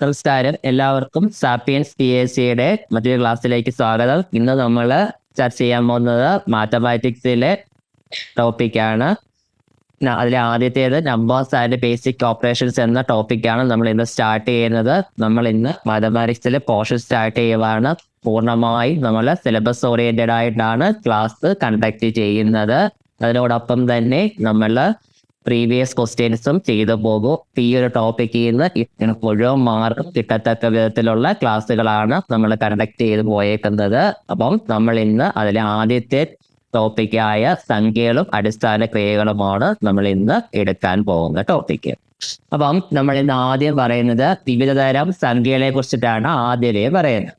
നമസ്കാരം, എല്ലാവർക്കും സാപ്പിയൻസ് PSCയുടെ മറ്റൊരു ക്ലാസ്സിലേക്ക് സ്വാഗതം. ഇന്ന് നമ്മൾ ചർച്ച ചെയ്യാൻ പോകുന്നത് മാത്തമാറ്റിക്സിലെ ടോപ്പിക്കാണ്. അതിലെ ആദ്യത്തേത് നമ്പേഴ്സ് ആൻഡ് ബേസിക് ഓപ്പറേഷൻസ് എന്ന ടോപ്പിക്കാണ് നമ്മൾ ഇന്ന് സ്റ്റാർട്ട് ചെയ്യുന്നത്. നമ്മൾ ഇന്ന് മാത്തമാറ്റിക്സിലെ പോർഷൻ സ്റ്റാർട്ട് ചെയ്യുവാണ്. പൂർണ്ണമായും നമ്മൾ സിലബസ് ഓറിയന്റഡ് ആയിട്ടാണ് ക്ലാസ് കണ്ടക്ട് ചെയ്യുന്നത്. അതിനോടൊപ്പം തന്നെ നമ്മൾ പ്രീവിയസ് ക്വസ്റ്റ്യൻസും ചെയ്തു പോകും. ഈ ഒരു ടോപ്പിക്കിൽ നിന്ന് മുഴുവൻ മാർക്കും കിട്ടത്തക്ക വിധത്തിലുള്ള ക്ലാസ്സുകളാണ് നമ്മൾ കണ്ടക്ട് ചെയ്ത് പോയേക്കുന്നത്. അപ്പം നമ്മൾ ഇന്ന് അതിലെ ആദ്യത്തെ ടോപ്പിക്കായ സംഖ്യകളും അടിസ്ഥാന ക്രിയകളുമാണ് നമ്മൾ ഇന്ന് എടുക്കാൻ പോകുന്ന ടോപ്പിക്ക്. അപ്പം നമ്മൾ ഇന്ന് ആദ്യം പറയുന്നത് വിവിധതരം സംഖ്യകളെ കുറിച്ചിട്ടാണ് ആദ്യമേ പറയുന്നത്.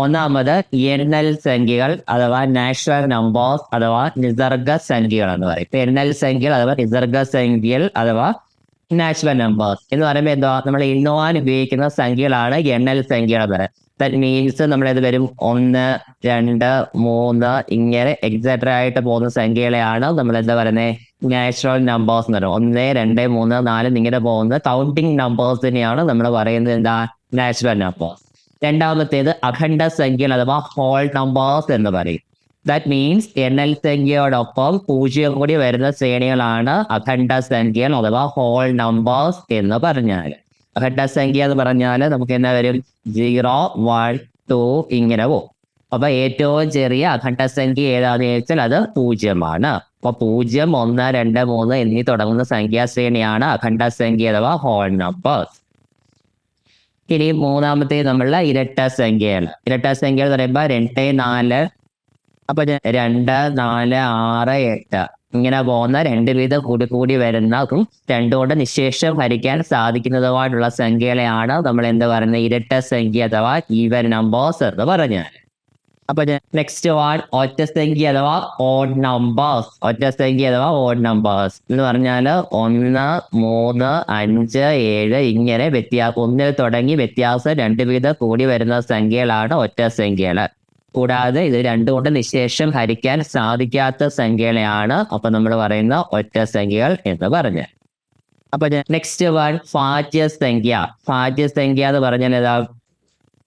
ഒന്നാമത് എണ്ണൽ സംഖ്യകൾ അഥവാ നാച്ചുറൽ നമ്പേഴ്സ് അഥവാ നിസർഗ സംഖ്യകൾ എന്ന് പറയും. എണ്ണൽ സംഖ്യകൾ അഥവാ നിസർഗ സംഖ്യകൾ അഥവാ നാച്ചുറൽ നമ്പേഴ്സ് എന്ന് പറയുമ്പോൾ എന്താ, നമ്മൾ എണ്ണുവാൻ ഉപയോഗിക്കുന്ന സംഖ്യകളാണ് എണ്ണൽ സംഖ്യകൾ എന്ന് പറയുന്നത്. ദാറ്റ് മീൻസ് നമ്മളത് വരും 1, 2, 3 ഇങ്ങനെ എക്സെട്ര ആയിട്ട് പോകുന്ന സംഖ്യകളെയാണ് നമ്മൾ എന്താ പറയുന്നത്, നാച്ചുറൽ നമ്പേഴ്സ് എന്ന് പറയുന്നത്. 1, 2, 3, 4 ഇങ്ങനെ പോകുന്ന കൗണ്ടിങ് നമ്പേഴ്സിനെയാണ് നമ്മൾ പറയുന്നത് എന്താ, നാച്ചുറൽ നമ്പേഴ്സ്. രണ്ടാമത്തേത് അഖണ്ഡ സംഖ്യകൾ അഥവാ ഹോൾ നമ്പേഴ്സ് എന്ന് പറയും. ദാറ്റ് മീൻസ് എണ്ണൽ സംഖ്യയോടൊപ്പം 0 കൂടി വരുന്ന ശ്രേണികളാണ് അഖണ്ഡ സംഖ്യകൾ അഥവാ ഹോൾ നമ്പേഴ്സ് എന്ന് പറഞ്ഞാൽ. അഖണ്ഡ സംഖ്യ എന്ന് പറഞ്ഞാൽ നമുക്ക് എന്താ വരും, 0, 1, 2 ഇങ്ങനെ പോകും. അപ്പൊ ഏറ്റവും ചെറിയ അഖണ്ഡ സംഖ്യ ഏതാണെന്ന് ചോദിച്ചാൽ അത് 0 അപ്പൊ 0, 1, 2, 3 എന്നീ തുടങ്ങുന്ന സംഖ്യാശ്രേണിയാണ് അഖണ്ഡ സംഖ്യ അഥവാ ഹോൾ നമ്പേഴ്സ്. ഇനി മൂന്നാമത്തെ നമ്മളുടെ ഇരട്ട സംഖ്യകൾ. ഇരട്ട സംഖ്യകൾ എന്ന് പറയുമ്പോൾ 2, 4 അപ്പൊ 2, 4, 6, 8 ഇങ്ങനെ പോകുന്ന രണ്ട് വീതം കൂടി വരുന്നതും 2 കൊണ്ട് നിശേഷം ഹരിക്കാൻ സാധിക്കുന്നതുമായിട്ടുള്ള സംഖ്യകളെയാണ് നമ്മൾ എന്താ പറയുന്നത്, ഇരട്ട സംഖ്യ അഥവാ ഈവൻ നമ്പേഴ്സ് എന്ന് പറഞ്ഞാൽ. അപ്പൊ നെക്സ്റ്റ് ഒറ്റ സംഖ്യ അഥവാ ഓഡ് നമ്പേഴ്സ്. ഒറ്റ സംഖ്യ അഥവാ ഓഡ് നമ്പേഴ്സ് എന്ന് പറഞ്ഞാൽ 1, 3, 5, 7 ഇങ്ങനെ ഒന്നിൽ തുടങ്ങി വ്യത്യാസം 2 വീതം കൂടി വരുന്ന സംഖ്യകളാണ് ഒറ്റ സംഖ്യകൾ. കൂടാതെ ഇത് 2 കൊണ്ട് നിശേഷം ഹരിക്കാൻ സാധിക്കാത്ത സംഖ്യകളെയാണ് അപ്പൊ നമ്മൾ പറയുന്ന ഒറ്റ സംഖ്യകൾ എന്ന് പറഞ്ഞ്. അപ്പൊ നെക്സ്റ്റ് ഭാജ്യസംഖ്യ. ഭാജ്യസംഖ്യ എന്ന് പറഞ്ഞാൽ ഏതാ,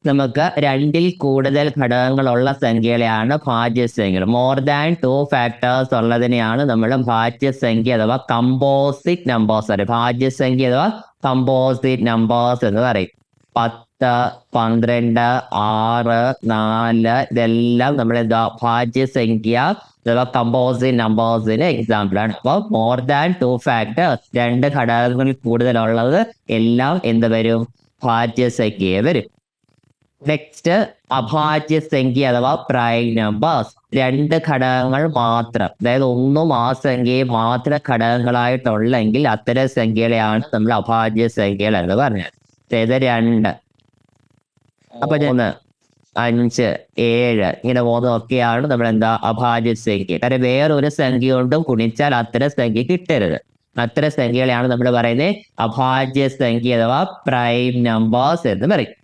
നമുക്ക് 2ൽ കൂടുതൽ ഘടകങ്ങളുള്ള സംഖ്യകളെയാണ് ഭാജ്യസംഖ്യകൾ. മോർ ദാൻ 2 ഫാക്ടേഴ്സ് ഉള്ളതിനെയാണ് നമ്മൾ ഭാജ്യസംഖ്യ അഥവാ കമ്പോസിറ്റ് നമ്പേഴ്സ് പറയും. ഭാജ്യസംഖ്യ അഥവാ കമ്പോസിറ്റ് നമ്പേഴ്സ് എന്ന് പറയും. 10, 12, 6, 4 ഇതെല്ലാം നമ്മൾ എന്താ ഭാജ്യസംഖ്യ അഥവാ കമ്പോസിറ്റ് നമ്പേഴ്സിന് എക്സാമ്പിൾ ആണ്. അപ്പോൾ മോർ ദാൻ 2 ഫാക്ടേഴ്സ്, 2 ഘടകങ്ങളിൽ കൂടുതലുള്ളത് എല്ലാം എന്ത് വരും, ഭാജ്യസംഖ്യ വരും. നെക്സ്റ്റ് അഭാജ്യസംഖ്യ അഥവാ പ്രൈം നമ്പേഴ്സ്. 2 ഘടകങ്ങൾ മാത്രം, അതായത് ഒന്നും ആ സംഖ്യയെ മാത്രം ഘടകങ്ങളായിട്ടുള്ളെങ്കിൽ അത്തരം സംഖ്യകളെയാണ് നമ്മൾ അഭാജ്യസംഖ്യകൾ എന്ന് പറഞ്ഞത്. അതായത് 2, അപ്പൊ 3, 5, 7 ഇങ്ങനെ പോകുന്നതൊക്കെയാണ് നമ്മൾ എന്താ അഭാജ്യസംഖ്യ. കാരണം വേറൊരു സംഖ്യ കൊണ്ടും ഗുണിച്ചാൽ അത്തരം സംഖ്യ കിട്ടരുത്. അത്തരം സംഖ്യകളെയാണ് നമ്മൾ പറയുന്നത് അഭാജ്യസംഖ്യ അഥവാ പ്രൈം നമ്പേഴ്സ് എന്ന് പറയും.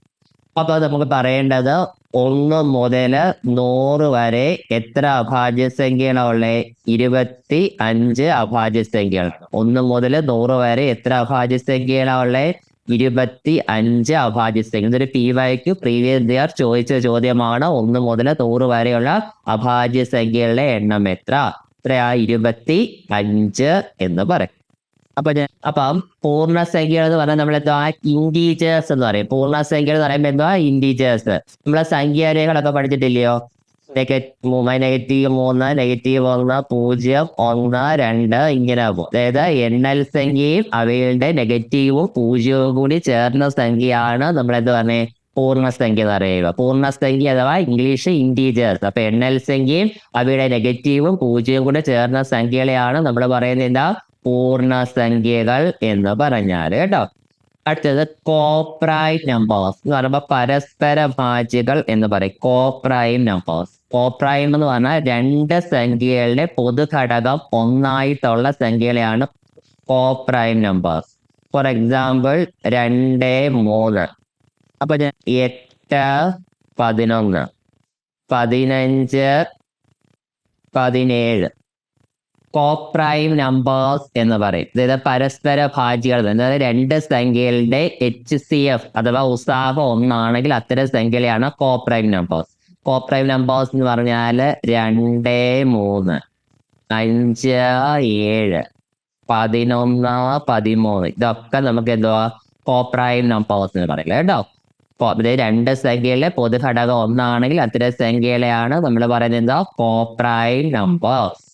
അപ്പൊ നമുക്ക് പറയേണ്ടത് 1 മുതൽ 100 വരെ എത്ര അഭാജ്യസംഖ്യകളാണുള്ളത്, 25 അഭാജ്യസംഖ്യകളാണ്. 1 മുതൽ 100 വരെ എത്ര അഭാജ്യസംഖ്യകളാണുള്ളത്, 25 അഭാജ്യസംഖ്യ. ഇതൊരു PYQ പ്രീവിയസ് ഇയർ ചോദിച്ച ചോദ്യമാണ്. 1 മുതൽ 100 വരെയുള്ള അഭാജ്യസംഖ്യകളുടെ എണ്ണം എത്ര, 25 എന്ന് പറയും. അപ്പം പൂർണ്ണസംഖ്യകൾ എന്ന് പറഞ്ഞാൽ നമ്മളെന്താ ഇൻറ്റീജേഴ്സ് എന്ന് പറയും. പൂർണ്ണസംഖ്യകൾ എന്ന് പറയുമ്പോൾ എന്താ ഇൻറ്റീജേഴ്സ്. നമ്മളെ സംഖ്യാരേഖകളൊക്കെ പഠിച്ചിട്ടില്ലയോ, -3, -1, 0, 1, 2 ഇങ്ങനെ പോകും. അതായത് എണ്ണൽ സംഖ്യയും അവയുടെ നെഗറ്റീവും 0 കൂടി ചേർന്ന സംഖ്യയാണ് നമ്മളെന്താ പറഞ്ഞത് പൂർണ്ണസംഖ്യ എന്ന് പറയുക. പൂർണ്ണസംഖ്യ അഥവാ ഇംഗ്ലീഷ് ഇൻറ്റീജേഴ്സ്. അപ്പൊ എണ്ണൽ സംഖ്യയും അവയുടെ നെഗറ്റീവും 0 കൂടി ചേർന്ന സംഖ്യകളെയാണ് നമ്മൾ പറയുന്നത് എന്താ പൂർണ്ണസംഖ്യകൾ എന്ന് പറഞ്ഞാൽ കേട്ടോ. അടുത്തത് കോപ്രൈം നമ്പേഴ്സ് എന്ന് പറയുമ്പോൾ പരസ്പര ഭാജ്യകൾ എന്ന് പറയും. Coprime numbers. കോപ്രൈം എന്ന് പറഞ്ഞാൽ 2 സംഖ്യകളുടെ പൊതുഘടകം ഒന്നായിട്ടുള്ള സംഖ്യകളെയാണ് കോപ്രൈം നമ്പേഴ്സ്. For example 2, 3. അപ്പൊ 8, 11, 15, 17 കോപ്രൈം നമ്പേഴ്സ് എന്ന് പറയും. അതായത് പരസ്പര ഭാജികൾ. അതായത് രണ്ട് സംഖ്യകളുടെ HCF അഥവാ ഉസാഹം ഒന്നാണെങ്കിൽ അത്തരം സംഖ്യകളെയാണ് കോപ്രൈം നമ്പേഴ്സ്. കോപ്രൈം നമ്പേഴ്സ് എന്ന് പറഞ്ഞാൽ 2, 3, 5, 7, 11, 13 ഇതൊക്കെ നമുക്ക് എന്തുവാ കോപ്രൈം നമ്പേഴ്സ് എന്ന് പറയില്ല കേട്ടോ. രണ്ട് സംഖ്യയിലെ പൊതുഘടകം ഒന്നാണെങ്കിൽ അത്തരം സംഖ്യകളെയാണ് നമ്മൾ പറയുന്നത് എന്താ കോപ്രൈം നമ്പേഴ്സ്.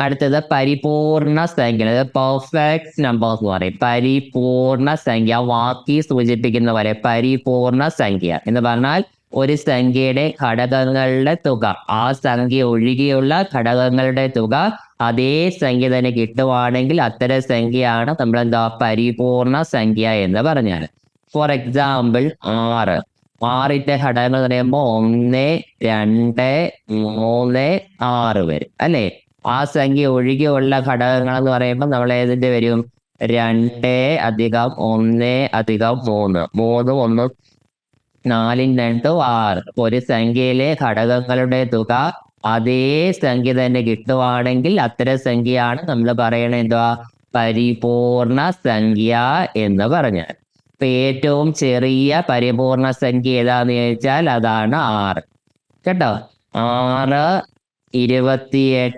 അടുത്തത് പരിപൂർണ സംഖ്യ, അതായത് പെർഫെക്റ്റ് നമ്പേഴ്സ് എന്ന് പറയും. പരിപൂർണ സംഖ്യ വാക്കി സൂചിപ്പിക്കുന്ന പോലെ പരിപൂർണ സംഖ്യ എന്ന് പറഞ്ഞാൽ ഒരു സംഖ്യയുടെ ഘടകങ്ങളുടെ തുക, ആ സംഖ്യ ഒഴികെയുള്ള ഘടകങ്ങളുടെ തുക അതേ സംഖ്യ തന്നെ കിട്ടുവാണെങ്കിൽ അത്തരം സംഖ്യയാണ് നമ്മൾ എന്താ പരിപൂർണ സംഖ്യ എന്ന് പറഞ്ഞാൽ. For example 6. 6ന്റെ ഘടകങ്ങൾ എന്ന് പറയുമ്പോൾ 1, 2, 3, 6 വരും അല്ലേ. ആ സംഖ്യ ഒഴികെയുള്ള ഘടകങ്ങൾ എന്ന് പറയുമ്പോൾ നമ്മൾ ഏതിന്റെ വരും 2 അധികം 1 അധികം 3, 3 1 4 2 6. ഒരു സംഖ്യയിലെ ഘടകങ്ങളുടെ തുക അതേ സംഖ്യ തന്നെ കിട്ടുവാണെങ്കിൽ അത്തരം സംഖ്യയാണ് നമ്മൾ പറയണത് എന്തുവാ പരിപൂർണ സംഖ്യ എന്ന് പറഞ്ഞാൽ. ഇപ്പൊ ഏറ്റവും ചെറിയ പരിപൂർണ സംഖ്യ ഏതാന്ന് ചോദിച്ചാൽ അതാണ് 6 കേട്ടോ. 6, 28,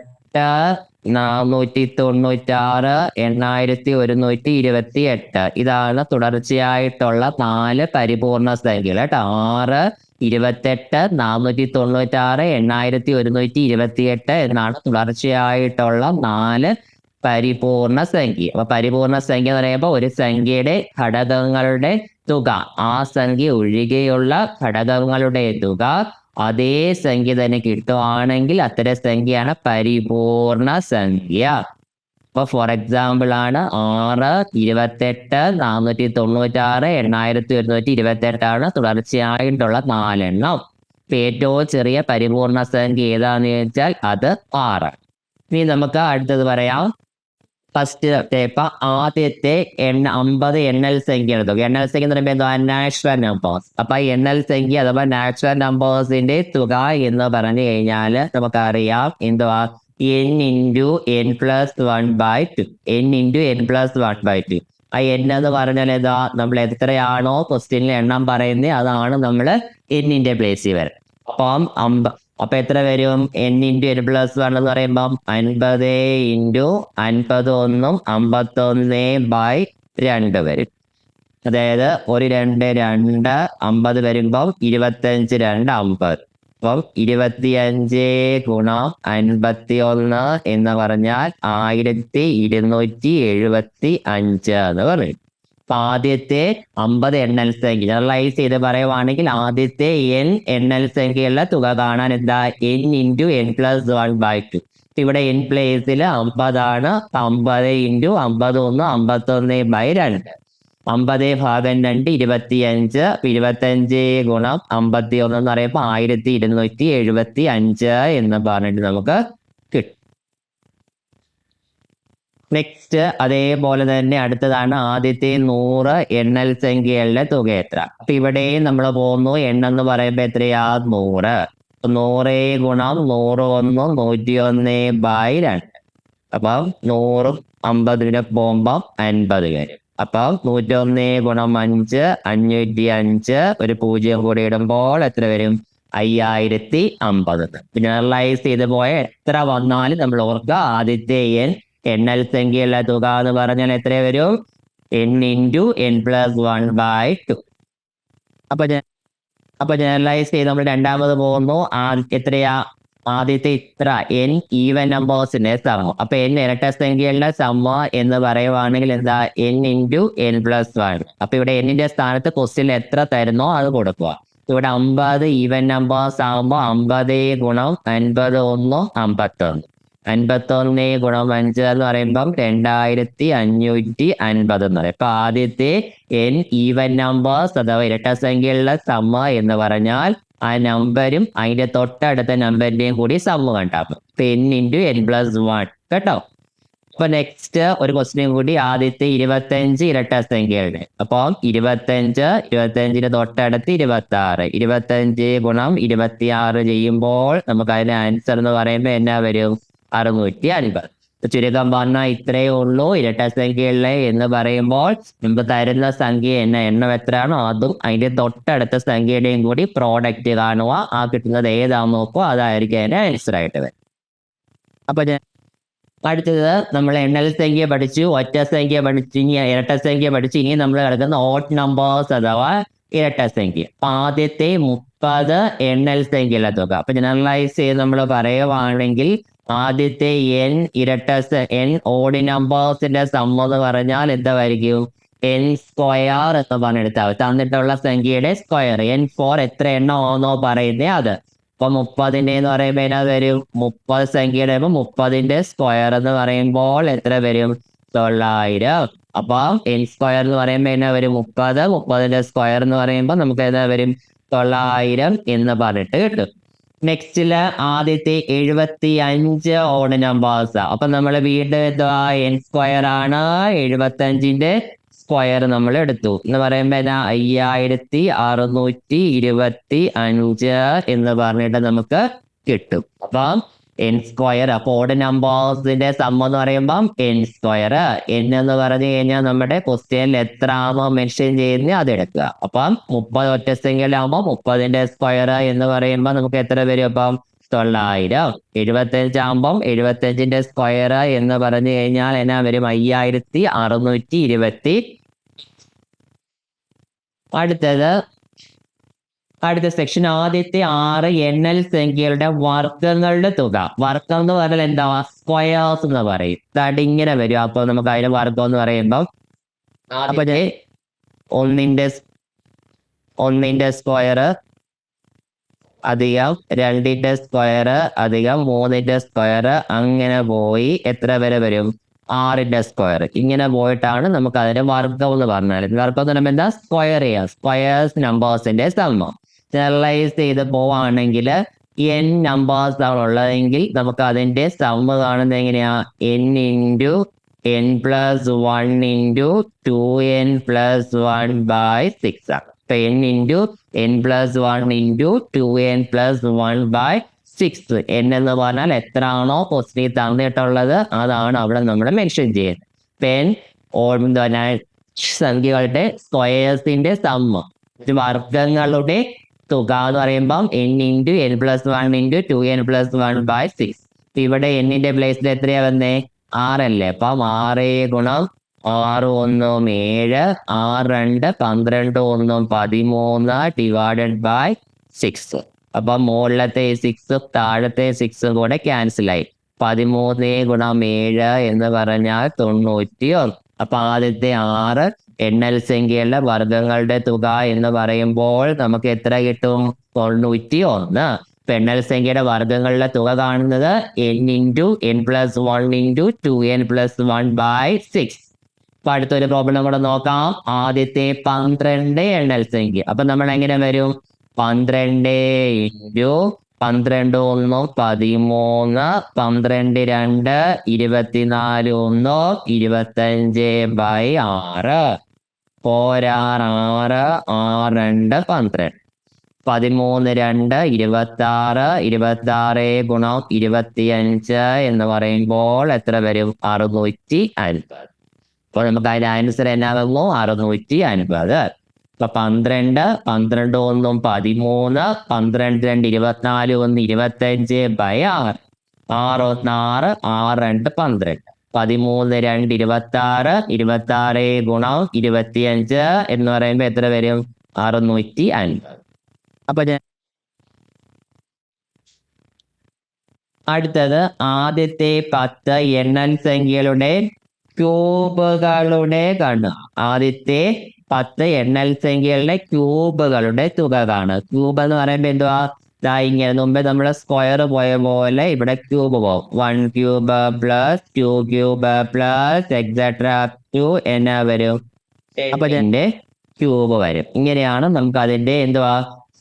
496, 8128. ഇതാണ് തുടർച്ചയായിട്ടുള്ള 4 പരിപൂർണ സംഖ്യകൾ കേട്ടോ. 6, 28, 496, 8128 എന്നാണ് തുടർച്ചയായിട്ടുള്ള 4 പരിപൂർണ സംഖ്യ. അപ്പൊ പരിപൂർണ സംഖ്യ എന്ന് പറയുമ്പോൾ ഒരു സംഖ്യയുടെ ഘടകങ്ങളുടെ തുക, ആ സംഖ്യ ഒഴികെയുള്ള ഘടകങ്ങളുടെ തുക അതേ സംഖ്യ തന്നെ കിട്ടുവാണെങ്കിൽ അത്തരം സംഖ്യയാണ് പരിപൂർണ സംഖ്യ. അപ്പൊ ഫോർ എക്സാമ്പിൾ ആണ് 6, 28, 496, 8128 തുടർച്ചയായിട്ടുള്ള 4 എണ്ണം. ഏറ്റവും ചെറിയ പരിപൂർണ സംഖ്യ ഏതാന്ന് ചോദിച്ചാൽ അത് 6. ഇനി നമുക്ക് അടുത്തത് പറയാം. ഫസ്റ്റ് ടേപ്പ് ആദ്യത്തെ 50 എണ്ണൽ സംഖ്യ എടുത്തു. എണ്ണൽ സംഖ്യ എന്ന് പറയുമ്പോൾ എന്താ നാച്ചുറൽ നമ്പേഴ്സ്. അപ്പൊ എണ്ണൽ സംഖ്യ അഥവാ നാച്ചുറൽ നമ്പേഴ്സിന്റെ തുക എന്ന് പറഞ്ഞു കഴിഞ്ഞാൽ നമുക്കറിയാം എന്തുവാ n × n+1/2. n × n+1/2. ആ n എന്ന് പറഞ്ഞാൽ ഏതാ നമ്മൾ എത്രയാണോ ക്വസ്റ്റ്യനിൽ എണ്ണം പറയുന്നത് അതാണ് നമ്മൾ n-ന്റെ പ്ലേസിൽ വരും. അപ്പൊ എത്ര വരും n × n+1 എന്ന് പറയുമ്പം 50 × 51 51/2 വരും. അതായത് 1 2 2 50 വരുമ്പം 25 2 50. അപ്പം 25 × 51 എന്ന് പറഞ്ഞാൽ 1275 എന്ന് പറയും. അപ്പൊ ആദ്യത്തെ 50 എണ്ണൽ സംഖ്യ ജനറലൈസ് ചെയ്ത് പറയുവാണെങ്കിൽ ആദ്യത്തെ n എണ്ണൽ സംഖ്യയുള്ള തുക കാണാൻ എന്താ n × n+1/2. ഇവിടെ n പ്ലേസിൽ 50 ആണ്. 50 × 51 51/2. 50/2 25. 25 × 51 എന്ന് പറയുമ്പോൾ 1275 എന്ന് പറഞ്ഞിട്ട് നമുക്ക് കിട്ടും. നെക്സ്റ്റ് അതേപോലെ തന്നെ അടുത്തതാണ് ആദ്യത്തെ 100 എണ്ണൽ സംഖ്യകളുടെ തുക എത്ര. അപ്പൊ ഇവിടെയും നമ്മൾ പോകുന്നു. എണ്ണെന്ന് പറയുമ്പോൾ എത്രയാ 100. 100 × 101 101/2. അപ്പം 100 50 പോകുമ്പം 50 വരും. അപ്പം 101 × 5 505. ഒരു 0 കൂടി ഇടുമ്പോൾ എത്ര വരും 5050. ജനറലൈസ് ചെയ്ത് പോയ എത്ര വന്നാലും നമ്മൾ ഓർക്കുക ആദ്യത്തെ എണ്ണൽ സംഖ്യയുള്ള തുക എന്ന് പറഞ്ഞാൽ എത്ര വരും n × n+1/2. അപ്പൊ ജനറലൈസ് ചെയ്ത് നമ്മൾ രണ്ടാമത് പോകുന്നു. എത്രയാ ആദ്യത്തെ ഇത്ര n ഈവൻ നമ്പേഴ്സിന്റെ സമം. അപ്പൊ n ഇരട്ട സംഖ്യകളുടെ സമം എന്ന് പറയുവാണെങ്കിൽ എന്താ n × n+1. അപ്പൊ ഇവിടെ n-ന്റെ സ്ഥാനത്ത് ക്വസ്റ്റ്യൻ എത്ര തരുന്നോ അത് കൊടുക്കുക. ഇവിടെ 50 ഈവൻ നമ്പേഴ്സ് ആകുമ്പോൾ 50 × 51 51. 51 × 5 എന്ന് പറയുമ്പം 2550 എന്ന് പറയും. അപ്പൊ ആദ്യത്തെ n ഈവൻ നമ്പേഴ്സ് അഥവാ ഇരട്ട സംഖ്യകളുടെ സമം എന്ന് പറഞ്ഞാൽ ആ നമ്പരും അതിന്റെ തൊട്ടടുത്ത നമ്പറിന്റെയും കൂടി സമം കണ്ടാക്കും. n × n+1 കേട്ടോ. അപ്പൊ നെക്സ്റ്റ് ഒരു ക്വസ്റ്റ്യൻ കൂടി. ആദ്യത്തെ 25 ഇരട്ട സംഖ്യകളുടെ. അപ്പം 25 തൊട്ടടുത്ത് 26. 25 × 26 ചെയ്യുമ്പോൾ നമുക്ക് അതിന്റെ ആൻസർ എന്ന് പറയുമ്പോൾ എന്നാ വരും 650. ചുരുക്കം പറഞ്ഞാൽ ഇത്രയേ ഉള്ളൂ ഇരട്ട സംഖ്യകളിലെ എന്ന് പറയുമ്പോൾ മുമ്പ് തരുന്ന സംഖ്യ എണ്ണം എത്രയാണോ അതും അതിന്റെ തൊട്ടടുത്ത സംഖ്യയുടെയും കൂടി പ്രോഡക്റ്റ് കാണുക. ആ കിട്ടുന്നത് ഏതാണെന്ന് നോക്കുക, അതായിരിക്കും അതിന്റെ ആൻസർ ആയിട്ട് വരും. അപ്പൊ അടുത്തത് നമ്മൾ എണ്ണൽ സംഖ്യ പഠിച്ചു, ഒറ്റ സംഖ്യ പഠിച്ചു, ഇനി ഇരട്ട സംഖ്യ പഠിച്ചു. ഇനി നമ്മൾ കിടക്കുന്ന ഓഡ് നമ്പേഴ്സ് അഥവാ ഇരട്ട സംഖ്യ. അപ്പൊ ആദ്യത്തെ 30 എണ്ണൽ സംഖ്യയിലെ തുക. അപ്പൊ ജനറലൈസ് ചെയ്ത് നമ്മൾ പറയുവാണെങ്കിൽ ആദ്യത്തെ n ഓഡ് നമ്പേഴ്സിന്റെ സം എന്ന് പറഞ്ഞാൽ എന്തായിരിക്കും? n സ്ക്വയർ എന്ന് പറഞ്ഞെടുത്താൽ തന്നിട്ടുള്ള സംഖ്യയുടെ സ്ക്വയർ. n4 എത്ര എണ്ണം ആണോ പറയുന്നത് അത്. അപ്പൊ 30ന്റെ എന്ന് പറയുമ്പോൾ എന്നാ വരും? 30 സംഖ്യയുടെ 30ന്റെ സ്ക്വയർ എന്ന് പറയുമ്പോൾ എത്ര വരും? 900. അപ്പൊ n സ്ക്വയർ എന്ന് പറയുമ്പോൾ എന്നാ വരും? 30ന്റെ സ്ക്വയർ എന്ന് പറയുമ്പോൾ നമുക്ക് എന്താ വരും? 900 എന്ന് പറഞ്ഞിട്ട് കിട്ടും. നെക്സ്റ്റില് ആദ്യത്തെ 75 ഓഡ് നമ്പേഴ്സ്. അപ്പൊ നമ്മൾ വീണ്ടും എന്താ n സ്ക്വയർ ആണ്, 75ന്റെ സ്ക്വയർ നമ്മൾ എടുത്തു എന്ന് പറയുമ്പോൾ 5625 എന്ന് പറഞ്ഞിട്ട് നമുക്ക് കിട്ടും. അപ്പം n സ്ക്വയർ. അപ്പൊ ഓഡ് നമ്പേഴ്സിന്റെ സം എന്ന് പറയുമ്പം n സ്ക്വയർ. n എന്ന് പറഞ്ഞു കഴിഞ്ഞാൽ നമ്മുടെ ക്വസ്റ്റ്യനിൽ എത്ര ആണോ മെൻഷൻ ചെയ്യുന്നത് അത് എടുക്കുക. അപ്പം 30 ഒറ്റ സംഖ്യയിലാകുമ്പോൾ 30ന്റെ സ്ക്വയർ എന്ന് പറയുമ്പോൾ നമുക്ക് എത്ര വരും? അപ്പം 900. 75 ആകുമ്പം 75ന്റെ സ്ക്വയർ എന്ന് പറഞ്ഞു കഴിഞ്ഞാൽ എന്നാ വരും? 5620. അടുത്ത സെക്ഷൻ ആദ്യത്തെ 6 എണ്ണൽ സംഖ്യകളുടെ വർഗങ്ങളുടെ തുക. വർഗം എന്ന് പറഞ്ഞാൽ എന്താ? സ്ക്വയേഴ്സ് എന്ന് പറയും. ഇങ്ങനെ വരും. അപ്പൊ നമുക്ക് അതിന്റെ വർഗം എന്ന് പറയുമ്പോൾ അപ്പൊ ഒന്നിന്റെ സ്ക്വയർ അധികം 2ന്റെ സ്ക്വയർ അധികം 3ന്റെ സ്ക്വയർ അങ്ങനെ പോയി എത്ര വരെ വരും? 6ന്റെ സ്ക്വയർ. ഇങ്ങനെ പോയിട്ടാണ് നമുക്ക് അതിന്റെ വർഗം എന്ന് പറഞ്ഞാൽ. വർഗം എന്ന് പറയുമ്പോൾ എന്താ? സ്ക്വയർ ചെയ്യുക. സ്ക്വയേഴ്സ് നമ്പേഴ്സിന്റെ സമ്മം. ജനറലൈസ് ചെയ്ത് പോവാണെങ്കിൽ n നമ്പേഴ്സ് ആണ് ഉള്ളതെങ്കിൽ നമുക്ക് അതിന്റെ സമ്മ് കാണുന്നത് എങ്ങനെയാ? n into n plus 1 into 2n plus 1 by 6 ആണ്. ഇപ്പൊ n into n plus 1 into 2n plus 1 by 6. n എന്ന് പറഞ്ഞാൽ എത്ര ആണോ ക്വസ്റ്റ്യനിൽ തന്നിട്ടുള്ളത് അതാണ് അവിടെ നമ്മൾ മെൻഷൻ ചെയ്യുന്നത്. പെൻ സംഖ്യകളുടെ സ്ക്വയേഴ്സിന്റെ സമ്മ്. വർഗങ്ങളുടെ തുക എന്ന് പറയുമ്പം n into n plus 1 into 2n plus 1 by 6. ഇവിടെ എന്നിന്റെ പ്ലേസിൽ എത്രയാ വന്നേ? 6 അല്ലേ? അപ്പം 6 ഗുണം 6 1 7, 6 2 12 1 13 ഡിവൈഡഡ് ബൈ 6. അപ്പം മുകളിലത്തെ 6 താഴത്തെ 6 കൂടെ ക്യാൻസൽ ആയി. 13 ഗുണം 7 എന്ന് പറഞ്ഞാൽ 91. അപ്പൊ ആദ്യത്തെ 6 എണ്ണൽ സംഖ്യകളുടെ വർഗങ്ങളുടെ തുക എന്ന് പറയുമ്പോൾ നമുക്ക് എത്ര കിട്ടും? 91. എണ്ണൽ സംഖ്യയുടെ വർഗങ്ങളുടെ തുക കാണുന്നത് n into n plus 1 into 2n plus 1 by 6. അപ്പൊ അടുത്തൊരു പ്രോബ്ലം കൂടെ നോക്കാം. ആദ്യത്തെ 12 എണ്ണൽ സംഖ്യ. അപ്പൊ നമ്മൾ എങ്ങനെ വരും? 12 ഇൻറ്റു 12 1 13, 12 2 24 1 25 ബൈ 6. 4 6 6 6 2 12. 13 2 26, 26 ഗുണം 25 എന്ന് പറയുമ്പോൾ എത്ര വരും? 650. അപ്പോൾ നമുക്ക് അതിന്റെ ആൻസർ എന്നാകുന്നു? 650. അപ്പൊ 12 12 1 13, 12 2 24 1 25 ബൈ 6. 6 1 6 6 2 12. 13 2 26, 26 ഗുണം 25 എന്ന് പറയുമ്പോൾ എത്ര വരും? 650. അപ്പൊ അടുത്തത് ആദ്യത്തെ 10 എണ്ണൽ സംഖ്യകളുടെ ക്യൂബുകളുടെ കാണുക. ആദ്യത്തെ 10 എണ്ണൽ സംഖ്യകളുടെ ക്യൂബുകളുടെ തുക കാണുക. ക്യൂബ് എന്ന് പറയുമ്പോൾ എന്തുവാ? ഇങ്ങനെ മുമ്പേ നമ്മള് സ്ക്വയർ പോയ പോലെ ഇവിടെ ക്യൂബ് പോകും. 1 cube plus 2 cube plus etcetera to എന്നാ വരും? അപ്പൊ ഇതിന്റെ ക്യൂബ് വരും. ഇങ്ങനെയാണ് നമുക്ക് അതിന്റെ എന്തുവാ?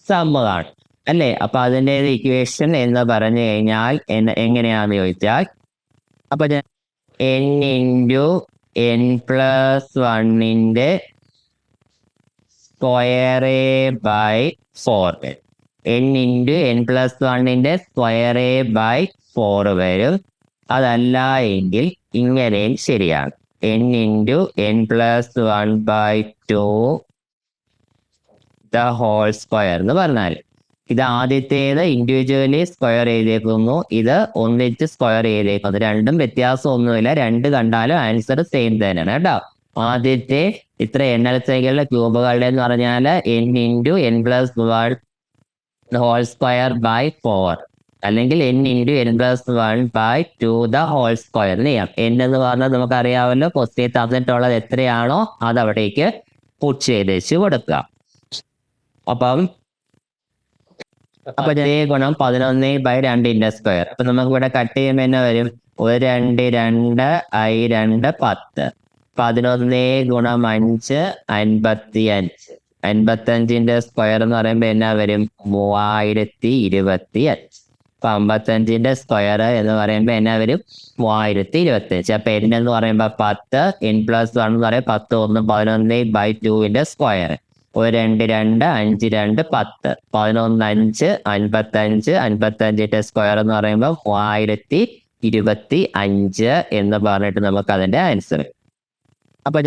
സമ്മ് കാണും അല്ലേ? അപ്പൊ അതിന്റെ ഇക്വേഷൻ എന്ന് പറഞ്ഞു കഴിഞ്ഞാൽ എങ്ങനെയാന്ന് ചോദിച്ചാൽ അപ്പൊ n ഇൻറ്റു n പ്ലസ് 1ന്റെ square by 4. n into n plus 1ന്റെ സ്ക്വയർ ബൈ 4 വരും. അതല്ല എങ്കിൽ ഇങ്ങനെയും ശരിയാണ്. n into n plus 1/2 the whole square എന്ന് പറഞ്ഞാൽ ഇത് ആദ്യത്തേത് ഇൻഡിവിജ്വലി സ്ക്വയർ ചെയ്തേക്കുന്നു, ഇത് ഒന്നിച്ച് സ്ക്വയർ ചെയ്തേക്കുന്നു. രണ്ടും വ്യത്യാസം ഒന്നുമില്ല, രണ്ട് കണ്ടാലും ആൻസർ സെയിം തന്നെയാണ് കേട്ടോ. ആദ്യത്തെ ഇത്ര എണ്ണൽ സംഖ്യകളുടെ ക്യൂബുകളുടെ എന്ന് പറഞ്ഞാൽ n into n plus 1 whole square by 4 അല്ലെങ്കിൽ n into n plus 1/2 the whole square ചെയ്യാം. n എന്ന് പറഞ്ഞാൽ നമുക്കറിയാമല്ലോ, ക്വസ്റ്റ്യൻ തന്നിട്ടുള്ളത് എത്രയാണോ അത് അവിടേക്ക് പുട്ട് ചെയ്ത് വെച്ച് കൊടുക്കുക. അപ്പം ഗുണം 11/2 സ്ക്വയർ. അപ്പൊ നമുക്ക് ഇവിടെ കട്ട് ചെയ്യുമ്പോൾ തന്നെ വരും 1 2 2 i 2 10. 11 ഗുണം 5 55. 55ന്റെ സ്ക്വയർ എന്ന് പറയുമ്പോൾ എന്നാ വരും 3025. അപ്പൊ 55ന്റെ സ്ക്വയർ എന്ന് പറയുമ്പോൾ എന്നാ വരും 3025. അപ്പൊ n എന്ന് പറയുമ്പോൾ 10, n പ്ലസ് 1 എന്ന് പറയുമ്പോൾ 10 1 11/2 സ്ക്വയർ. 1 2 2 5 2 10. 11 5 55. 55ന്റെ സ്ക്വയർ എന്ന് പറയുമ്പോൾ 3025 എന്ന് പറഞ്ഞിട്ട് നമുക്ക് അതിന്റെ ആൻസർ. അപ്പൊ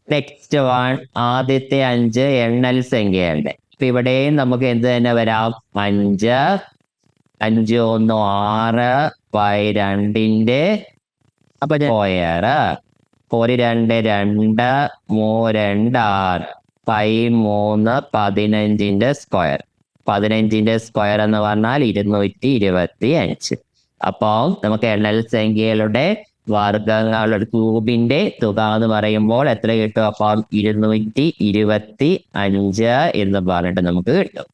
നെക്സ്റ്റ് വൺ, ആദ്യത്തെ 5 എണ്ണൽ സംഖ്യയുണ്ട്. അപ്പൊ ഇവിടെയും നമുക്ക് എന്ത് തന്നെ വരാം, 5 5 1 6/2 അപ്പൊ സ്ക്വയർ. 1 2 2 3 2 6 3 15ന്റെ സ്ക്വയർ. 15ന്റെ സ്ക്വയർ എന്ന് പറഞ്ഞാൽ 225. അപ്പോൾ നമുക്ക് എണ്ണൽ സംഖ്യകളുടെ വർഗങ്ങളുടെ ക്യൂബിന്റെ തുക എന്ന് പറയുമ്പോൾ എത്ര കിട്ടും? അപ്പം 225 എന്ന് പറഞ്ഞിട്ട് നമുക്ക് കിട്ടും.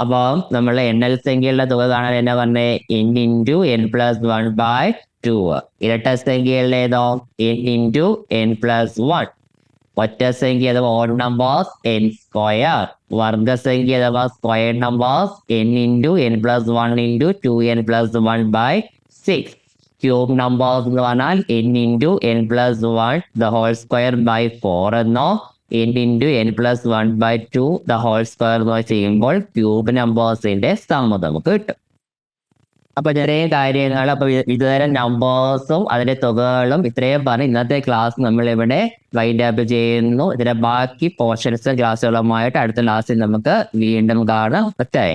അപ്പം നമ്മൾ എണ്ണൽ സംഖ്യകളുടെ തുക കാണാൻ എന്നാ പറഞ്ഞേ, n ഇൻറ്റു n പ്ലസ് 1/2. ഇരട്ട സംഖ്യകളുടെ ഏതോ n ഇൻറ്റു n പ്ലസ് 1. ഒറ്റ സംഖ്യ അഥവാ ഓഡ് നമ്പേഴ്സ് n സ്ക്വയർ. വർഗസംഖ്യ അഥവാ square numbers n into n plus 1 into 2n plus 1/6. Cube numbers എന്ന് പറഞ്ഞാൽ n into n plus 1 the whole square by 4 എന്നോ n into n plus 1/2 the whole square എന്നോ ചെയ്യുമ്പോൾ ക്യൂബ് നമ്പേഴ്സിന്റെ സമ്മ നമുക്ക് കിട്ടും. അപ്പൊ ഇത്രയും കാര്യങ്ങൾ, അപ്പൊ ഇതുതരം നമ്പേഴ്സും അതിന്റെ തുകകളും ഇത്രയും പറഞ്ഞ് ഇന്നത്തെ ക്ലാസ് നമ്മൾ ഇവിടെ വൈൻഡ് അപ്പ് ചെയ്യുന്നു. ഇതിന്റെ ബാക്കി പോർഷൻസ് ക്ലാസ്സുകളുമായിട്ട് അടുത്ത ക്ലാസ്സിൽ നമുക്ക് വീണ്ടും കാണാം. ഓക്കെ.